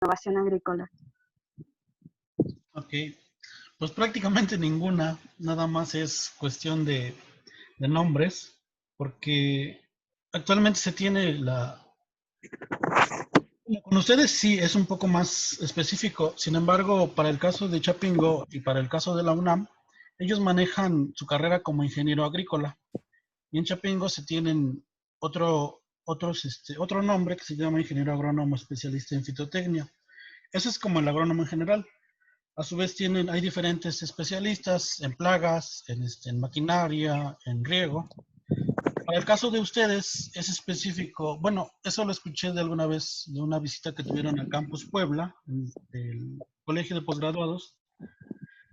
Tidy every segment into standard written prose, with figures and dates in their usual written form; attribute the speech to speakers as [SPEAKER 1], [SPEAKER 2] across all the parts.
[SPEAKER 1] innovación agrícola?
[SPEAKER 2] Ok, pues prácticamente ninguna, nada más es cuestión de nombres, porque actualmente se tiene con ustedes sí es un poco más específico, sin embargo, para el caso de Chapingo y para el caso de la UNAM, ellos manejan su carrera como ingeniero agrícola, y en Chapingo se tienen otro nombre que se llama ingeniero agrónomo especialista en fitotecnia. Ese es como el agrónomo en general. A su vez hay diferentes especialistas en plagas, en maquinaria, en riego. Para el caso de ustedes es específico, bueno, eso lo escuché de alguna vez de una visita que tuvieron al Campus Puebla, del Colegio de Posgraduados,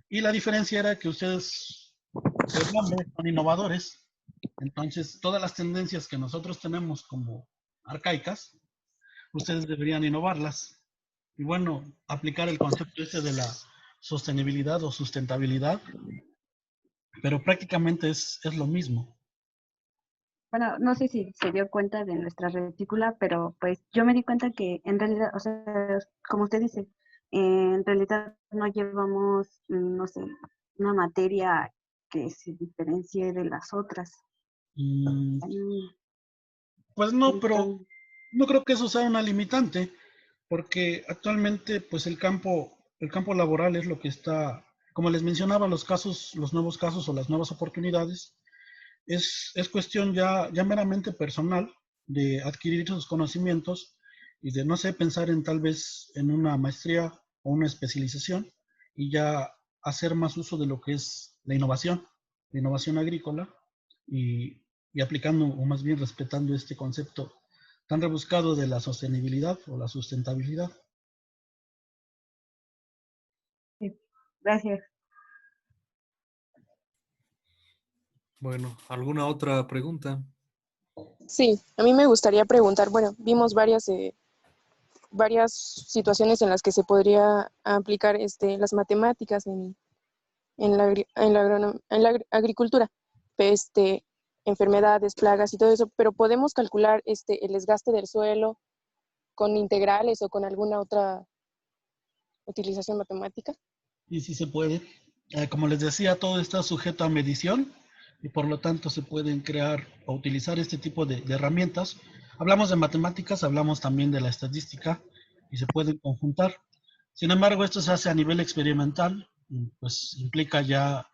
[SPEAKER 2] y la diferencia era que ustedes, por el nombre, son innovadores. Entonces, todas las tendencias que nosotros tenemos como arcaicas, ustedes deberían innovarlas. Y bueno, aplicar el concepto ese de la sostenibilidad o sustentabilidad, pero prácticamente es lo mismo.
[SPEAKER 1] Bueno, no sé si se dio cuenta de nuestra retícula, pero pues yo me di cuenta que en realidad, o sea, como usted dice, en realidad no llevamos, no sé, una materia que se diferencie de las otras.
[SPEAKER 2] Mm,
[SPEAKER 1] Mm,
[SPEAKER 2] pues no, pero
[SPEAKER 1] Entonces,
[SPEAKER 2] no creo que eso sea una limitante, porque actualmente pues el campo laboral es lo que está, como les mencionaba, los nuevos casos o las nuevas oportunidades, es cuestión ya meramente personal de adquirir esos conocimientos y de, no sé, pensar en tal vez en una maestría o una especialización y ya hacer más uso de lo que es la innovación agrícola y aplicando o más bien respetando este concepto tan rebuscado de la sostenibilidad o la sustentabilidad.
[SPEAKER 1] sí, gracias.
[SPEAKER 3] Bueno, ¿alguna otra pregunta?
[SPEAKER 4] Sí, a mí me gustaría preguntar, bueno, vimos varias situaciones en las que se podría aplicar las matemáticas en la agricultura, enfermedades, plagas y todo eso, pero podemos calcular el desgaste del suelo con integrales o con alguna otra utilización matemática.
[SPEAKER 2] Y si se puede, como les decía, todo está sujeto a medición y por lo tanto se pueden crear o utilizar este tipo de herramientas. Hablamos de matemáticas, hablamos también de la estadística y se pueden conjuntar. Sin embargo, esto se hace a nivel experimental, pues implica ya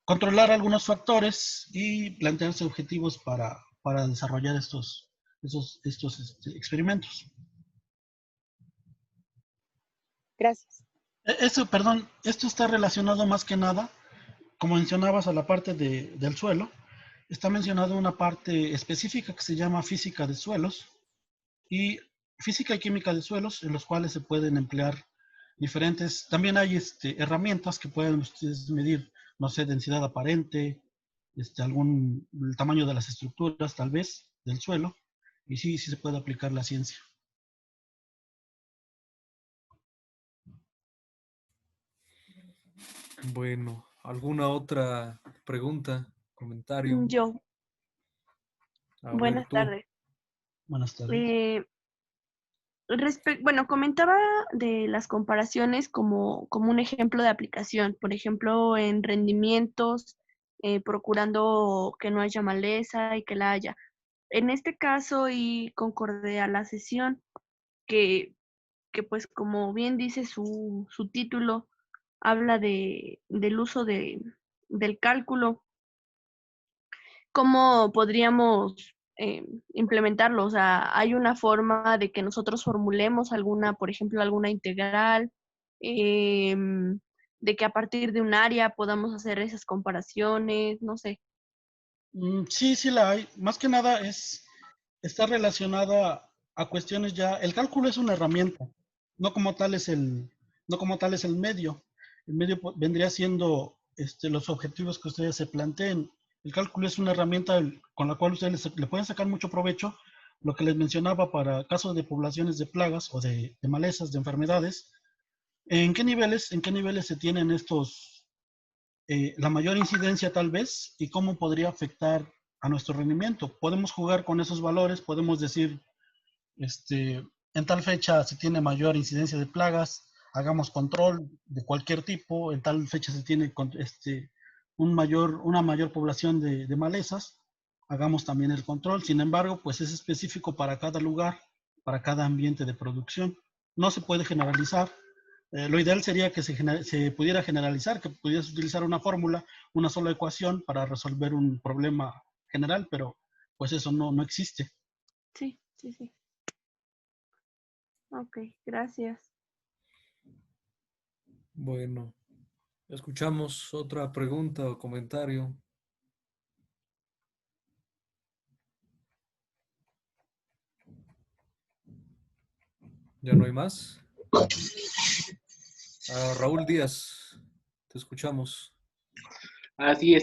[SPEAKER 2] controlar algunos factores y plantearse objetivos para desarrollar estos experimentos.
[SPEAKER 4] Gracias.
[SPEAKER 2] Esto está relacionado más que nada, como mencionabas, a la parte del suelo. Está mencionado una parte específica que se llama física de suelos y física y química de suelos, en los cuales se pueden emplear diferentes. También hay herramientas que pueden ustedes medir, no sé, densidad aparente, el tamaño de las estructuras, tal vez, del suelo, y sí, sí se puede aplicar la ciencia.
[SPEAKER 3] Bueno, ¿alguna otra pregunta, comentario?
[SPEAKER 5] Yo,
[SPEAKER 3] A ver
[SPEAKER 5] buenas
[SPEAKER 3] tú.
[SPEAKER 5] tardes.
[SPEAKER 2] Buenas tardes.
[SPEAKER 5] Bueno, comentaba de las comparaciones como un ejemplo de aplicación, por ejemplo, en rendimientos, procurando que no haya maleza y que la haya. En este caso, y concordé a la sesión, que, que pues como bien dice su título, habla del uso del cálculo. ¿Cómo podríamos implementarlo? O sea, ¿hay una forma de que nosotros formulemos alguna, por ejemplo, alguna integral, em, de que a partir de un área podamos hacer esas comparaciones? No sé.
[SPEAKER 2] Sí, sí la hay. Más que nada está relacionada a cuestiones ya. El cálculo es una herramienta, no como tal es no como tal es el medio. El medio vendría siendo los objetivos que ustedes se planteen. El cálculo es una herramienta con la cual ustedes le pueden sacar mucho provecho. Lo que les mencionaba para casos de poblaciones de plagas o de malezas, de enfermedades. En qué niveles se tienen la mayor incidencia tal vez y cómo podría afectar a nuestro rendimiento? Podemos jugar con esos valores, podemos decir, en tal fecha se tiene mayor incidencia de plagas, hagamos control de cualquier tipo, en tal fecha se tiene una mayor población de malezas, hagamos también el control. Sin embargo, pues es específico para cada lugar, para cada ambiente de producción. No se puede generalizar. Lo ideal sería que se pudiera generalizar, que pudieras utilizar una fórmula, una sola ecuación para resolver un problema general, pero pues eso no existe.
[SPEAKER 5] Sí, sí, sí. Ok, gracias.
[SPEAKER 3] Bueno, escuchamos otra pregunta o comentario. ¿Ya no hay más? Raúl Díaz, te escuchamos.
[SPEAKER 6] Así,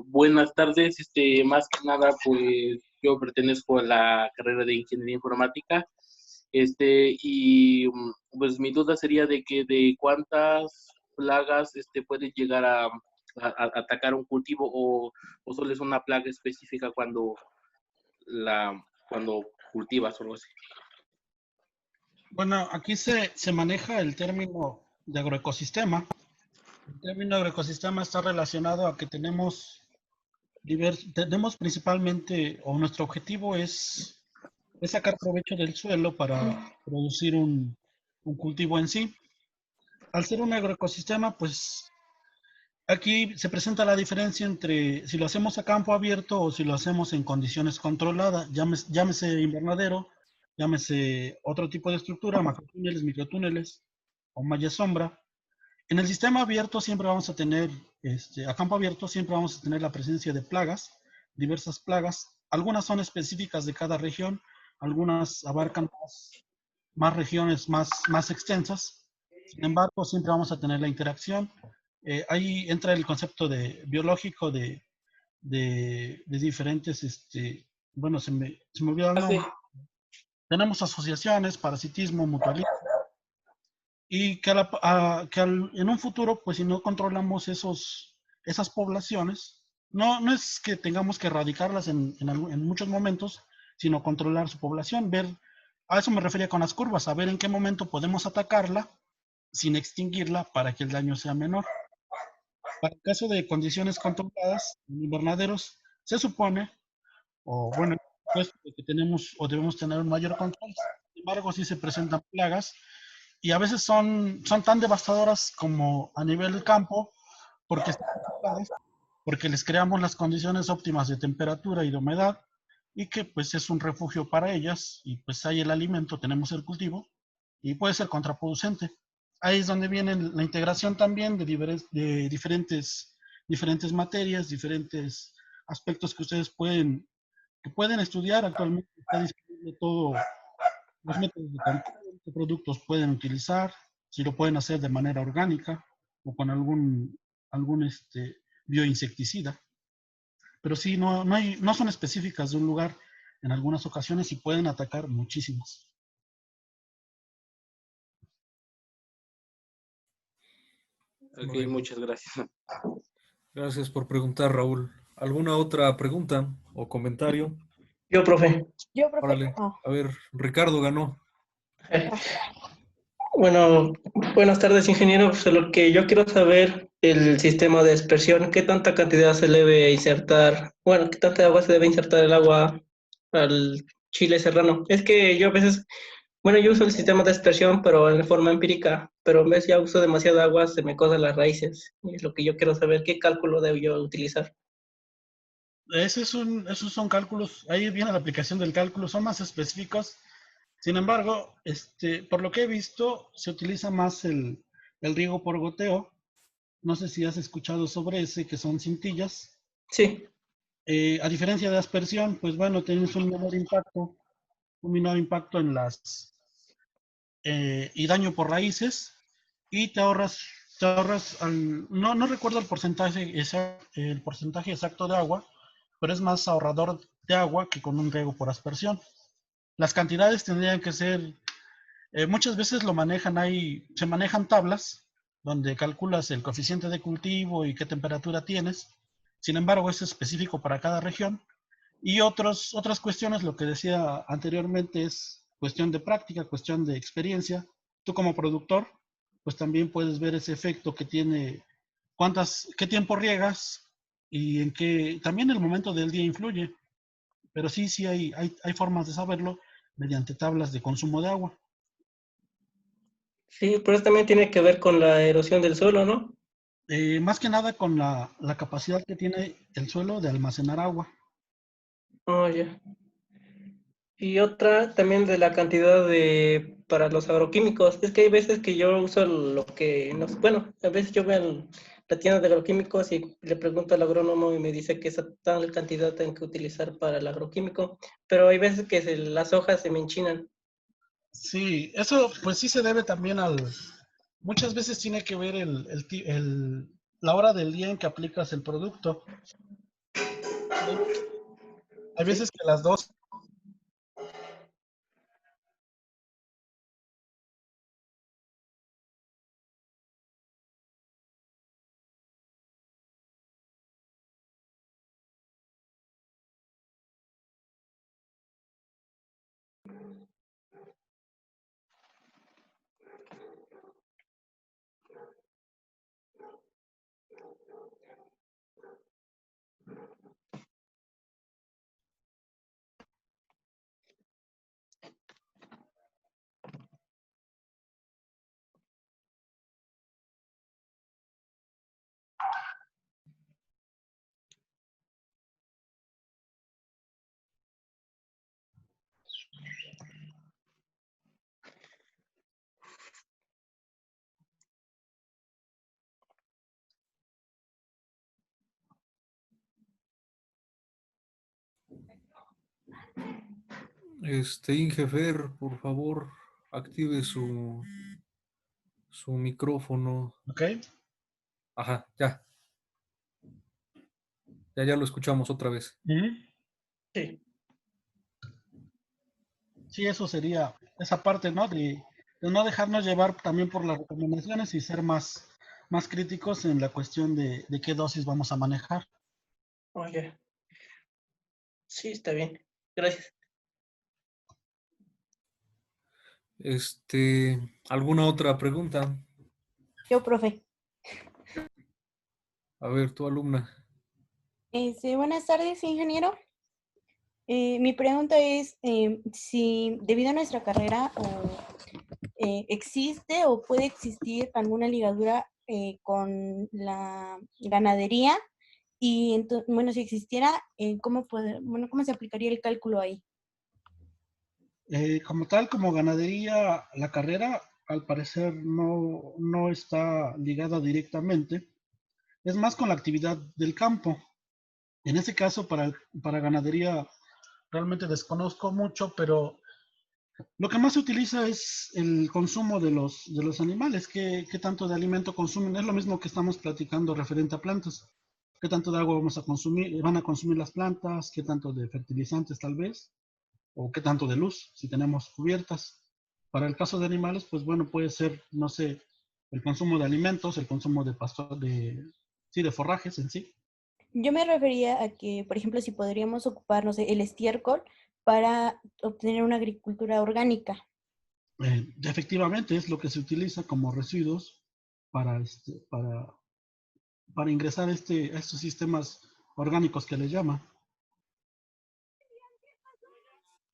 [SPEAKER 6] buenas tardes. Más que nada, pues yo pertenezco a la carrera de Ingeniería Informática. Pues mi duda sería de cuántas plagas, puede llegar a atacar un cultivo o solo es una plaga específica cuando cultivas o algo así.
[SPEAKER 2] Bueno, aquí se maneja el término de agroecosistema. El término agroecosistema está relacionado a que tenemos principalmente, o nuestro objetivo es sacar provecho del suelo para producir un cultivo en sí. Al ser un agroecosistema, pues aquí se presenta la diferencia entre si lo hacemos a campo abierto o si lo hacemos en condiciones controladas, llámese invernadero, llámese otro tipo de estructura, macrotúneles, microtúneles o malla sombra. En el sistema abierto siempre vamos a tener, a campo abierto siempre vamos a tener la presencia de plagas, diversas plagas. Algunas son específicas de cada región, algunas abarcan más regiones más extensas. Sin embargo, siempre vamos a tener la interacción. Ahí entra el concepto biológico de diferentes, bueno, se me olvidó el nombre. Tenemos asociaciones, parasitismo, mutualismo, y que, en un futuro, pues si no controlamos esas poblaciones, no es que tengamos que erradicarlas en muchos momentos, sino controlar su población, a eso me refería con las curvas, a ver en qué momento podemos atacarla sin extinguirla para que el daño sea menor. Para el caso de condiciones controladas en invernaderos, se supone, o bueno, pues que tenemos o debemos tener un mayor control. Sin embargo, sí se presentan plagas y a veces son tan devastadoras como a nivel del campo, porque les creamos las condiciones óptimas de temperatura y de humedad, y que pues es un refugio para ellas, y pues hay el alimento, tenemos el cultivo, y puede ser contraproducente. Ahí es donde viene la integración también de diferentes materias, diferentes aspectos que ustedes pueden estudiar. Actualmente está disponible todo, los métodos de control, qué productos pueden utilizar, si lo pueden hacer de manera orgánica o con algún bioinsecticida. Pero sí, no son específicas de un lugar en algunas ocasiones y pueden atacar muchísimas.
[SPEAKER 6] Ok,
[SPEAKER 3] Bueno,
[SPEAKER 6] muchas gracias.
[SPEAKER 3] gracias por preguntar, Raúl. ¿Alguna otra pregunta o comentario?
[SPEAKER 7] Yo, profe.
[SPEAKER 3] Órale, a ver, Ricardo ganó.
[SPEAKER 7] Bueno, buenas tardes, ingeniero. Pues lo que yo quiero saber, el sistema de dispersión, ¿qué tanta cantidad se debe insertar? Bueno, ¿qué tanta agua se debe insertar el agua al chile serrano? Es que yo a veces, bueno, yo uso el sistema de dispersión, pero en forma empírica, pero en vez ya uso demasiada agua, se me cosen las raíces. Y es lo que yo quiero saber, ¿qué cálculo debo yo utilizar?
[SPEAKER 2] Esos son cálculos, ahí viene la aplicación del cálculo, son más específicos. Sin embargo, por lo que he visto, se utiliza más el riego por goteo. No sé si has escuchado sobre ese, que son cintillas.
[SPEAKER 7] Sí.
[SPEAKER 2] A diferencia de aspersión, pues bueno, tienes un menor impacto en y daño por raíces, y te ahorras no recuerdo el porcentaje exacto de agua, pero es más ahorrador de agua que con un riego por aspersión. Las cantidades tendrían que ser, muchas veces se manejan tablas donde calculas el coeficiente de cultivo y qué temperatura tienes. Sin embargo, es específico para cada región. Y otras cuestiones, lo que decía anteriormente, es cuestión de práctica, cuestión de experiencia. Tú como productor, pues también puedes ver ese efecto que tiene, qué tiempo riegas y en qué, también el momento del día influye. Pero sí hay formas de saberlo mediante tablas de consumo de agua.
[SPEAKER 7] Sí, pero eso también tiene que ver con la erosión del suelo, ¿no?
[SPEAKER 2] Más que nada con la capacidad que tiene el suelo de almacenar agua.
[SPEAKER 7] Oh, ya. Y otra también de la cantidad para los agroquímicos. Es que hay veces que yo uso lo que, no, bueno, a veces yo veo en la tienda de agroquímicos y le pregunto al agrónomo y me dice que esa tal cantidad tengo que utilizar para el agroquímico, pero hay veces que las hojas se me enchinan.
[SPEAKER 2] Sí, eso pues sí se debe también muchas veces tiene que ver la hora del día en que aplicas el producto. Hay
[SPEAKER 7] ¿Sí?
[SPEAKER 2] veces que las dos.
[SPEAKER 3] Ingefer, por favor, active su micrófono.
[SPEAKER 2] ¿Ok?
[SPEAKER 3] Ajá, ya. Ya lo escuchamos otra vez.
[SPEAKER 7] Sí.
[SPEAKER 2] Sí, eso sería esa parte, ¿no? De no dejarnos llevar también por las recomendaciones y ser más críticos en la cuestión de qué dosis vamos a manejar.
[SPEAKER 7] Oye, sí, está bien. Gracias.
[SPEAKER 3] ¿Alguna otra pregunta?
[SPEAKER 8] Yo, profe.
[SPEAKER 3] A ver, tu alumna.
[SPEAKER 8] Buenas tardes, ingeniero. Mi pregunta es si debido a nuestra carrera existe o puede existir alguna ligadura con la ganadería y bueno, si existiera, ¿cómo se aplicaría el cálculo ahí?
[SPEAKER 2] Como tal, como ganadería, la carrera al parecer no está ligada directamente. Es más con la actividad del campo. En ese caso, para ganadería, realmente desconozco mucho, pero lo que más se utiliza es el consumo de los animales. ¿Qué tanto de alimento consumen? Es lo mismo que estamos platicando referente a plantas. ¿Qué tanto de agua vamos a consumir? ¿Van a consumir las plantas? ¿Qué tanto de fertilizantes tal vez? ¿O qué tanto de luz si tenemos cubiertas? Para el caso de animales, pues bueno, puede ser, no sé, el consumo de alimentos, el consumo de sí, de forrajes en sí.
[SPEAKER 8] Yo me refería a que, por ejemplo, si podríamos ocupar, no sé, el estiércol para obtener una agricultura orgánica.
[SPEAKER 2] Efectivamente, es lo que se utiliza como residuos para, para ingresar a estos sistemas orgánicos que le llama.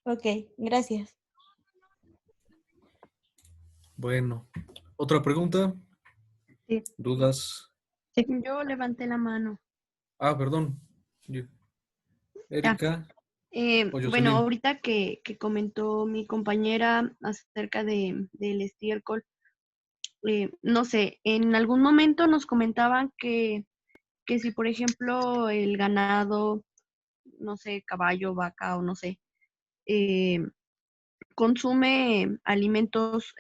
[SPEAKER 8] Ok, gracias.
[SPEAKER 3] Bueno, ¿otra pregunta?
[SPEAKER 5] Sí.
[SPEAKER 3] ¿Dudas?
[SPEAKER 5] Yo levanté la mano.
[SPEAKER 3] Ah, perdón. Erika o
[SPEAKER 5] Bueno,
[SPEAKER 3] Jocelyn.
[SPEAKER 5] ahorita que comentó mi compañera acerca del estiércol, no sé, en algún momento nos comentaban que si, por ejemplo, el ganado, no sé, caballo, vaca o no sé, eh, consume alimentos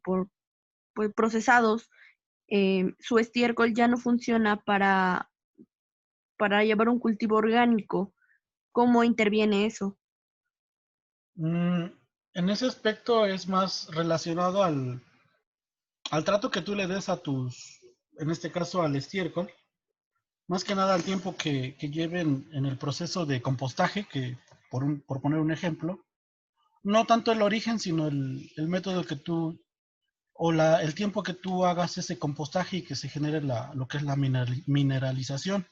[SPEAKER 5] por procesados, su estiércol ya no funciona para llevar un cultivo orgánico. ¿Cómo interviene eso?
[SPEAKER 2] En ese aspecto es más relacionado al trato que tú le des en este caso al estiércol, más que nada al tiempo que lleven en el proceso de compostaje, que por poner un ejemplo, No tanto el origen, sino el método que tú, o el tiempo que tú hagas ese compostaje y que se genere lo que es la mineralización.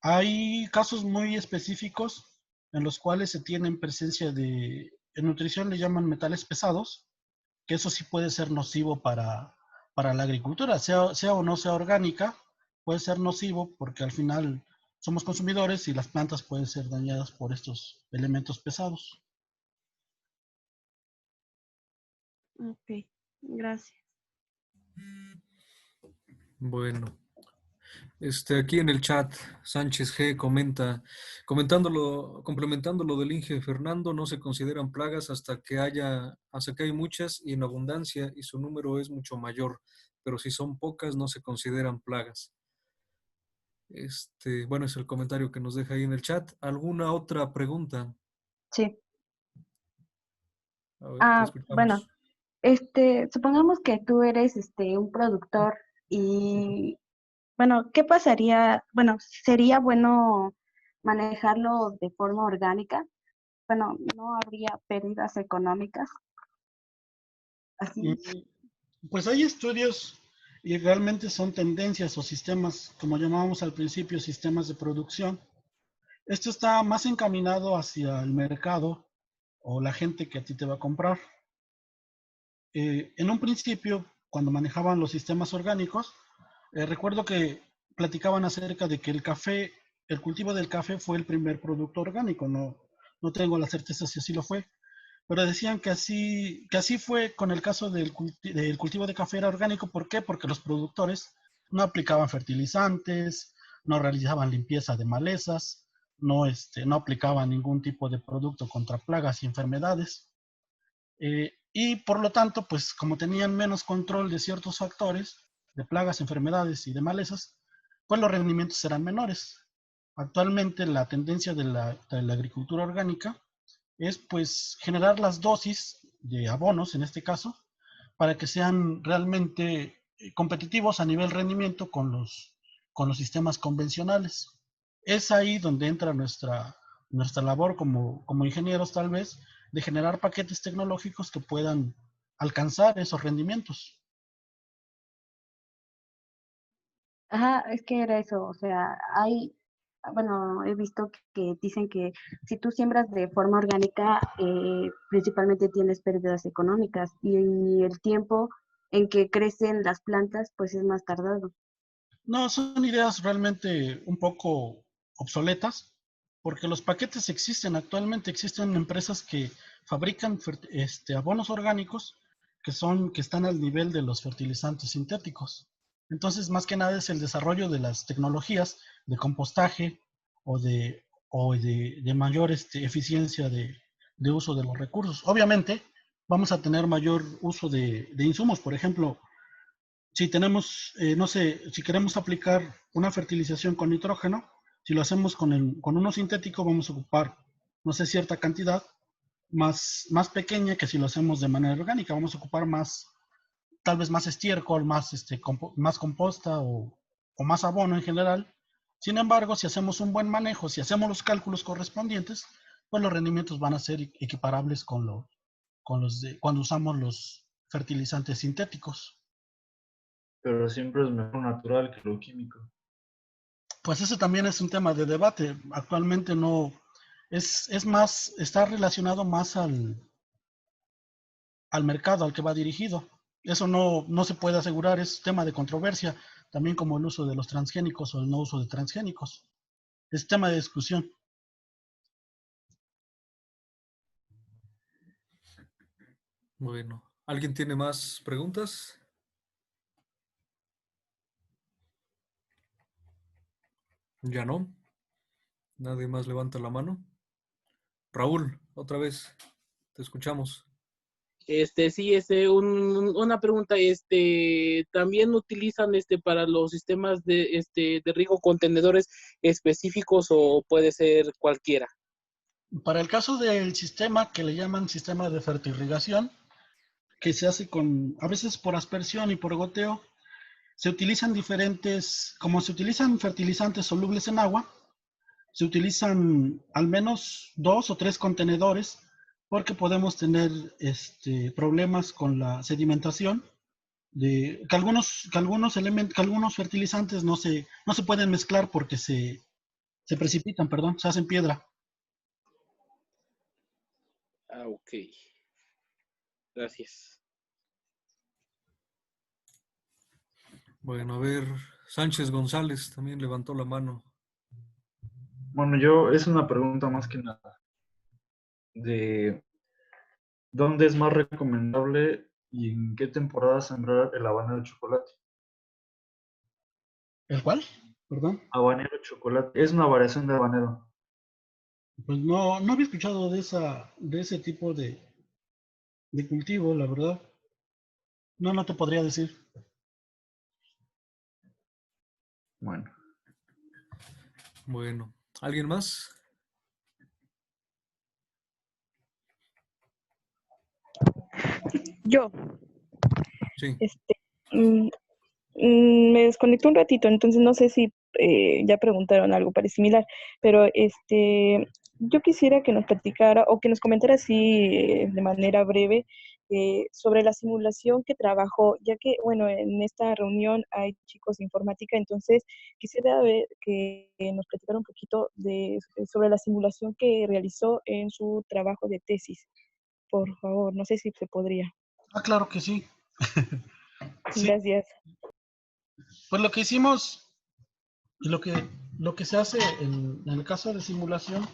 [SPEAKER 2] Hay casos muy específicos en los cuales se tienen presencia en nutrición le llaman metales pesados, que eso sí puede ser nocivo para la agricultura, sea o no sea orgánica, puede ser nocivo porque al final somos consumidores y las plantas pueden ser dañadas por estos elementos pesados.
[SPEAKER 5] Ok, gracias.
[SPEAKER 3] Bueno, aquí en el chat, Sánchez G comenta, complementando lo del Inge Fernando, no se consideran plagas hasta que hay muchas y en abundancia y su número es mucho mayor, pero si son pocas no se consideran plagas. Bueno, es el comentario que nos deja ahí en el chat. ¿Alguna otra pregunta?
[SPEAKER 1] Sí.
[SPEAKER 3] A ver, te
[SPEAKER 1] Bueno,
[SPEAKER 3] escuchamos.
[SPEAKER 1] supongamos que tú eres un productor y, bueno, ¿qué pasaría? Bueno, ¿sería bueno manejarlo de forma orgánica? Bueno, ¿no habría pérdidas económicas? Así.
[SPEAKER 2] Pues hay estudios y realmente son tendencias o sistemas, como llamábamos al principio, sistemas de producción. Esto está más encaminado hacia el mercado o la gente que a ti te va a comprar. En un principio, cuando manejaban los sistemas orgánicos, recuerdo que platicaban acerca de que el cultivo del café fue el primer producto orgánico. No tengo la certeza si así lo fue, pero decían que así fue con el caso del cultivo de café era orgánico. ¿Por qué? Porque los productores no aplicaban fertilizantes, no realizaban limpieza de malezas, no aplicaban ningún tipo de producto contra plagas y enfermedades. Y por lo tanto, pues como tenían menos control de ciertos factores, de plagas, enfermedades y de malezas, pues los rendimientos serán menores. Actualmente la tendencia de la agricultura orgánica es pues generar las dosis de abonos, en este caso, para que sean realmente competitivos a nivel rendimiento con los sistemas convencionales. Es ahí donde entra nuestra labor como ingenieros, tal vez, de generar paquetes tecnológicos que puedan alcanzar esos rendimientos.
[SPEAKER 1] Ajá, es que era eso, o sea, bueno, he visto que dicen que si tú siembras de forma orgánica, principalmente tienes pérdidas económicas y el tiempo en que crecen las plantas, pues es más tardado.
[SPEAKER 2] No, son ideas realmente un poco obsoletas, porque los paquetes existen actualmente, existen empresas que fabrican abonos orgánicos que están al nivel de los fertilizantes sintéticos. Entonces, más que nada es el desarrollo de las tecnologías de compostaje o de mayor eficiencia de uso de los recursos. Obviamente, vamos a tener mayor uso de insumos. Por ejemplo, si tenemos, no sé, si queremos aplicar una fertilización con nitrógeno, si lo hacemos con uno sintético, vamos a ocupar, no sé, cierta cantidad más pequeña que si lo hacemos de manera orgánica. Vamos a ocupar tal vez más estiércol, más composta o más abono en general. Sin embargo, si hacemos un buen manejo, si hacemos los cálculos correspondientes, pues los rendimientos van a ser equiparables con los de cuando usamos los fertilizantes sintéticos.
[SPEAKER 9] Pero siempre es mejor natural que lo químico.
[SPEAKER 2] Pues ese también es un tema de debate. Actualmente no, está relacionado más al mercado al que va dirigido. Eso no se puede asegurar, es tema de controversia, también como el uso de los transgénicos o el no uso de transgénicos. Es tema de discusión.
[SPEAKER 3] Bueno, ¿alguien tiene más preguntas? Ya no. Nadie más levanta la mano. Raúl, otra vez, te escuchamos.
[SPEAKER 6] Sí, una pregunta, ¿también utilizan para los sistemas de riego contenedores específicos o puede ser cualquiera?
[SPEAKER 2] Para el caso del sistema que le llaman sistema de fertirrigación, que se hace a veces por aspersión y por goteo, se utilizan como se utilizan fertilizantes solubles en agua, se utilizan al menos 2 o 3 contenedores porque podemos tener problemas con la sedimentación, que algunos fertilizantes no se pueden mezclar porque se precipitan, perdón, se hacen piedra.
[SPEAKER 6] Ah, ok. Gracias.
[SPEAKER 3] Bueno, a ver, Sánchez González también levantó la mano.
[SPEAKER 9] Bueno, es una pregunta más que nada de dónde es más recomendable y en qué temporada sembrar el habanero chocolate.
[SPEAKER 2] ¿El cuál? Perdón.
[SPEAKER 9] Habanero chocolate, es una variación de habanero.
[SPEAKER 2] Pues no había escuchado de ese tipo de cultivo, la verdad. No te podría decir.
[SPEAKER 9] Bueno,
[SPEAKER 3] Bueno, ¿alguien más?
[SPEAKER 10] Yo,
[SPEAKER 3] Sí.
[SPEAKER 10] mm, me desconecté un ratito, entonces no sé si ya preguntaron algo parecido similar, pero yo quisiera que nos platicara o que nos comentara así de manera breve sobre la simulación que trabajó, ya que, bueno, en esta reunión hay chicos de informática, entonces quisiera ver que nos platicara un poquito sobre la simulación que realizó en su trabajo de tesis. Por favor, no sé si se podría.
[SPEAKER 2] Ah, claro que sí. Sí,
[SPEAKER 10] Gracias.
[SPEAKER 2] pues lo que hicimos y lo que se hace en el caso de simulación,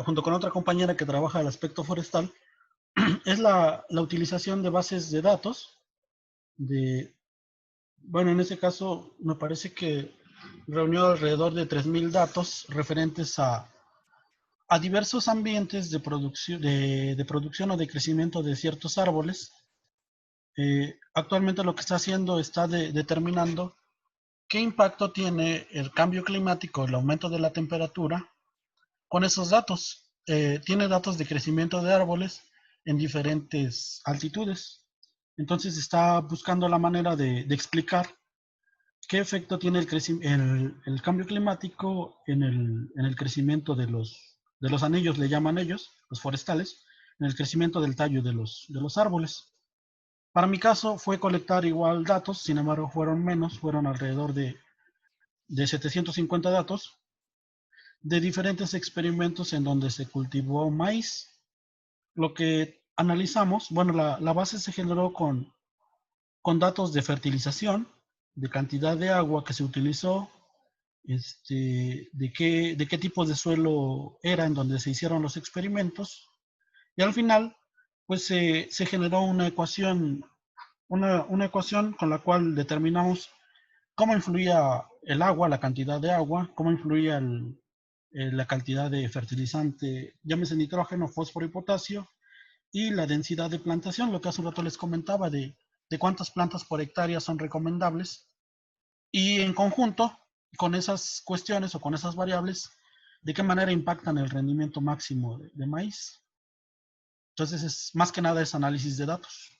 [SPEAKER 2] junto con otra compañera que trabaja el aspecto forestal, es la utilización de bases de datos. Bueno, en ese caso me parece que reunió alrededor de 3.000 datos referentes a diversos ambientes de producción o de crecimiento de ciertos árboles. Actualmente lo que está haciendo está determinando qué impacto tiene el cambio climático, el aumento de la temperatura, con esos datos. Tiene datos de crecimiento de árboles en diferentes altitudes. Entonces está buscando la manera de explicar qué efecto tiene el cambio climático en el crecimiento de los anillos, le llaman ellos, los forestales, en el crecimiento del tallo de los árboles. Para mi caso fue colectar igual datos, sin embargo fueron menos, fueron alrededor de 750 datos de diferentes experimentos en donde se cultivó maíz. Lo que analizamos, bueno, la base se generó con datos de fertilización, de cantidad de agua que se utilizó, de qué tipo de suelo era en donde se hicieron los experimentos, y al final, pues se generó una ecuación con la cual determinamos cómo influía el agua, la cantidad de agua, cómo influía la cantidad de fertilizante, llámese nitrógeno, fósforo y potasio, y la densidad de plantación, lo que hace un rato les comentaba de cuántas plantas por hectárea son recomendables, y en conjunto con esas cuestiones o con esas variables, de qué manera impactan el rendimiento máximo de maíz. Entonces, más que nada es análisis de datos.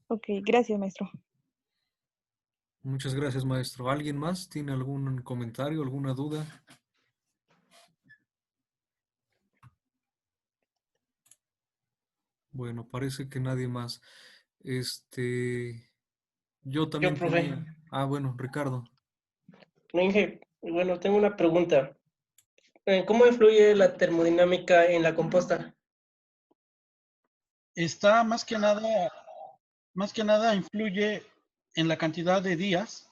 [SPEAKER 10] Ok, gracias, maestro.
[SPEAKER 3] Muchas gracias, maestro. ¿Alguien más tiene algún comentario, alguna duda? Bueno, parece que nadie más. Yo
[SPEAKER 7] Yo,
[SPEAKER 3] también
[SPEAKER 7] profe,
[SPEAKER 3] tenía. Ah, bueno, Ricardo.
[SPEAKER 7] bueno, tengo una pregunta. ¿Cómo influye la termodinámica en la composta?
[SPEAKER 2] Está más que nada influye en la cantidad de días.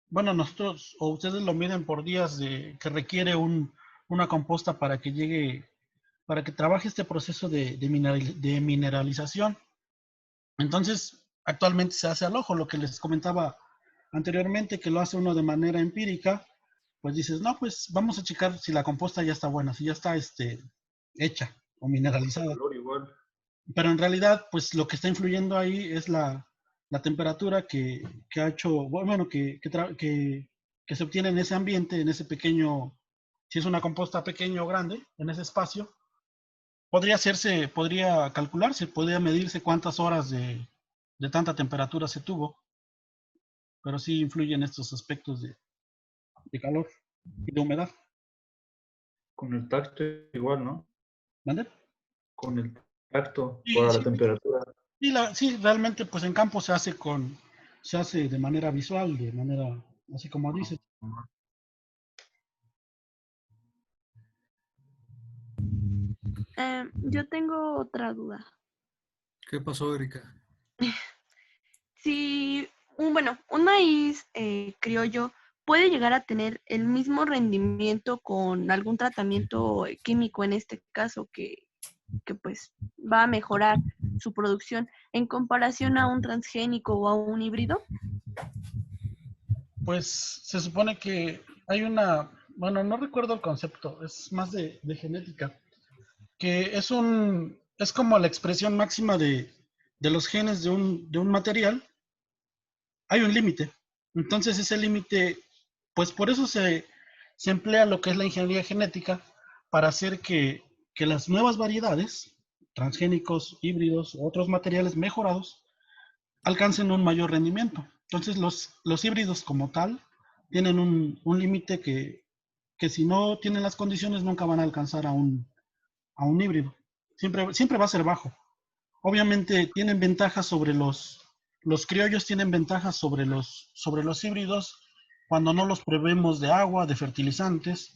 [SPEAKER 2] Bueno, nosotros o ustedes lo miden por días que requiere una composta para que trabaje este proceso de mineralización. Entonces, actualmente se hace al ojo, lo que les comentaba anteriormente, que lo hace uno de manera empírica, pues dices, no, pues vamos a checar si la composta ya está buena, si ya está hecha o mineralizada.
[SPEAKER 9] Color igual.
[SPEAKER 2] Pero en realidad, pues lo que está influyendo ahí es la temperatura que ha hecho, bueno, que se obtiene en ese ambiente, en ese pequeño, si es una composta pequeña o grande, en ese espacio. Podría calcularse, podría medirse cuántas horas de tanta temperatura se tuvo, pero sí influyen estos aspectos de calor y de humedad.
[SPEAKER 9] Con el tacto igual, ¿no?
[SPEAKER 2] ¿Vale?
[SPEAKER 9] Con el tacto
[SPEAKER 2] Sí,
[SPEAKER 9] para
[SPEAKER 2] sí,
[SPEAKER 9] la temperatura.
[SPEAKER 2] sí, realmente pues en campo se hace de manera visual, de manera, así como dices.
[SPEAKER 5] Yo tengo otra duda.
[SPEAKER 3] ¿Qué pasó, Erika?
[SPEAKER 5] Si, un maíz criollo puede llegar a tener el mismo rendimiento con algún tratamiento químico, en este caso, que pues va a mejorar su producción en comparación a un transgénico o a un híbrido.
[SPEAKER 2] Pues se supone que hay bueno, no recuerdo el concepto, es más de genética, que es como la expresión máxima de los genes de un material, hay un límite. Entonces ese límite, pues por eso se emplea lo que es la ingeniería genética para hacer que las nuevas variedades, transgénicos, híbridos, otros materiales mejorados, alcancen un mayor rendimiento. Entonces los híbridos como tal tienen un límite que si no tienen las condiciones nunca van a alcanzar a un híbrido. Siempre va a ser bajo. Obviamente tienen ventajas sobre los criollos tienen ventajas sobre los híbridos cuando no los prevemos de agua, de fertilizantes.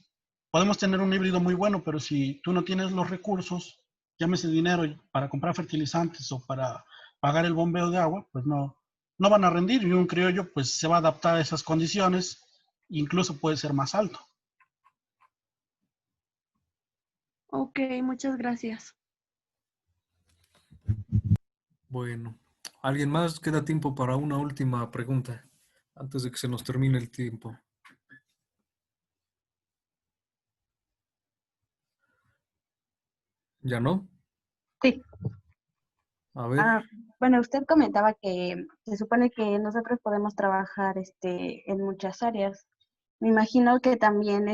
[SPEAKER 2] Podemos tener un híbrido muy bueno, pero si tú no tienes los recursos, llámese dinero para comprar fertilizantes o para pagar el bombeo de agua, pues no van a rendir y un criollo pues se va a adaptar a esas condiciones, incluso puede ser más alto.
[SPEAKER 5] Ok, muchas gracias.
[SPEAKER 3] Bueno, ¿alguien más? Queda tiempo para una última pregunta antes de que se nos termine el tiempo. ¿Ya no?
[SPEAKER 1] Sí.
[SPEAKER 3] A ver.
[SPEAKER 1] Bueno, usted comentaba que se supone que nosotros podemos trabajar en muchas áreas. Me imagino que también,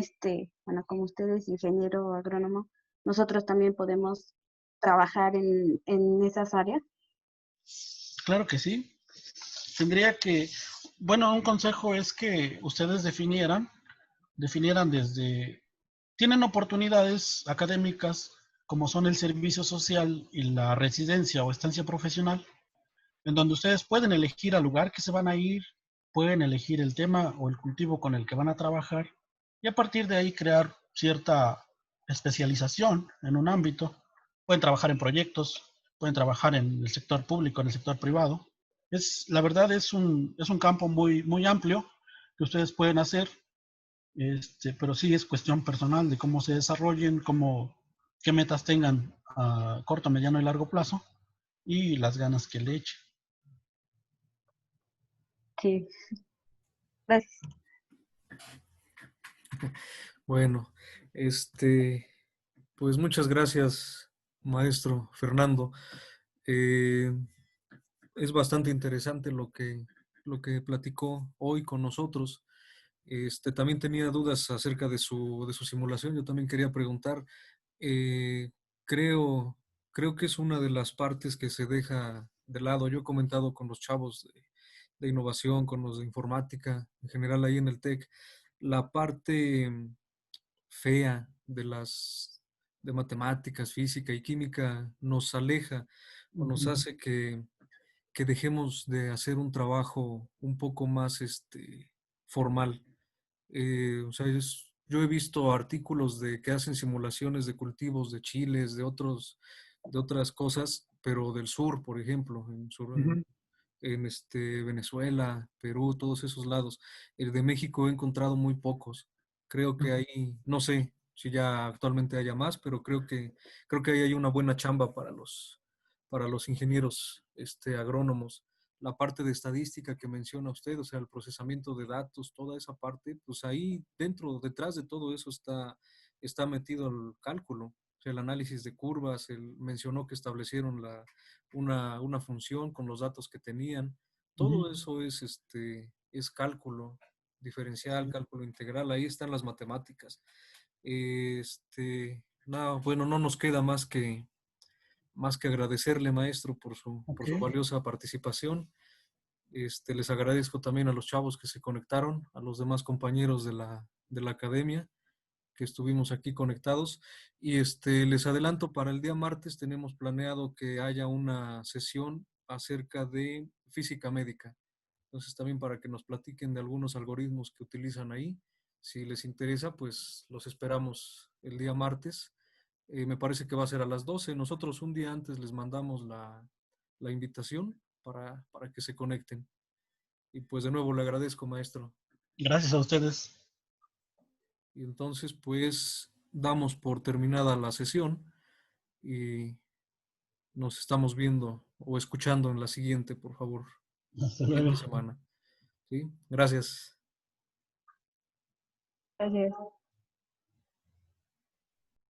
[SPEAKER 1] bueno, como usted es ingeniero agrónomo, nosotros también podemos trabajar en esas áreas.
[SPEAKER 2] Claro que sí. Bueno, un consejo es que ustedes definieran tienen oportunidades académicas como son el servicio social y la residencia o estancia profesional, en donde ustedes pueden elegir al lugar que se van a ir, pueden elegir el tema o el cultivo con el que van a trabajar y a partir de ahí crear cierta especialización en un ámbito. Pueden trabajar en proyectos, pueden trabajar en el sector público, en el sector privado. La verdad es un campo muy, muy amplio que ustedes pueden hacer, pero sí es cuestión personal de cómo se desarrollen, qué metas tengan a corto, mediano y largo plazo y las ganas que le echen.
[SPEAKER 1] Sí. Gracias.
[SPEAKER 3] Bueno, pues muchas gracias, maestro Fernando. Es bastante interesante lo que platicó hoy con nosotros. También tenía dudas acerca de su simulación. Yo también quería preguntar. eh, creo, creo que es una de las partes que se deja de lado. Yo he comentado con los chavos de innovación, con los de informática, en general ahí en el TEC, la parte fea de matemáticas, física y química nos aleja o nos hace que dejemos de hacer un trabajo un poco más formal. O sea, yo he visto artículos de que hacen simulaciones de cultivos de chiles, de otras cosas, pero del sur, por ejemplo, en Venezuela, Perú, todos esos lados. El de México he encontrado muy pocos. Creo que ahí, no sé si ya actualmente haya más, pero creo que ahí hay una buena chamba para los ingenieros agrónomos. La parte de estadística que menciona usted, o sea, el procesamiento de datos, toda esa parte, pues ahí detrás de todo eso está metido el cálculo. O sea, el análisis de curvas, mencionó que establecieron una función con los datos que tenían. Todo eso es cálculo diferencial, cálculo integral, ahí están las matemáticas. Bueno, no nos queda más que agradecerle, maestro, por su valiosa participación. Les agradezco también a los chavos que se conectaron, a los demás compañeros de la academia, que estuvimos aquí conectados. Y les adelanto, para el día martes tenemos planeado que haya una sesión acerca de física médica. Entonces también para que nos platiquen de algunos algoritmos que utilizan ahí. Si les interesa, pues los esperamos el día martes. Me parece que va a ser a las 12. Nosotros un día antes les mandamos la invitación para que se conecten. Y pues de nuevo le agradezco, maestro.
[SPEAKER 2] Gracias a ustedes.
[SPEAKER 3] Y entonces pues damos por terminada la sesión y nos estamos viendo o escuchando en la siguiente, por favor.
[SPEAKER 2] Hasta
[SPEAKER 3] Siguiente
[SPEAKER 2] luego.
[SPEAKER 3] semana. ¿Sí? Gracias.
[SPEAKER 10] Gracias.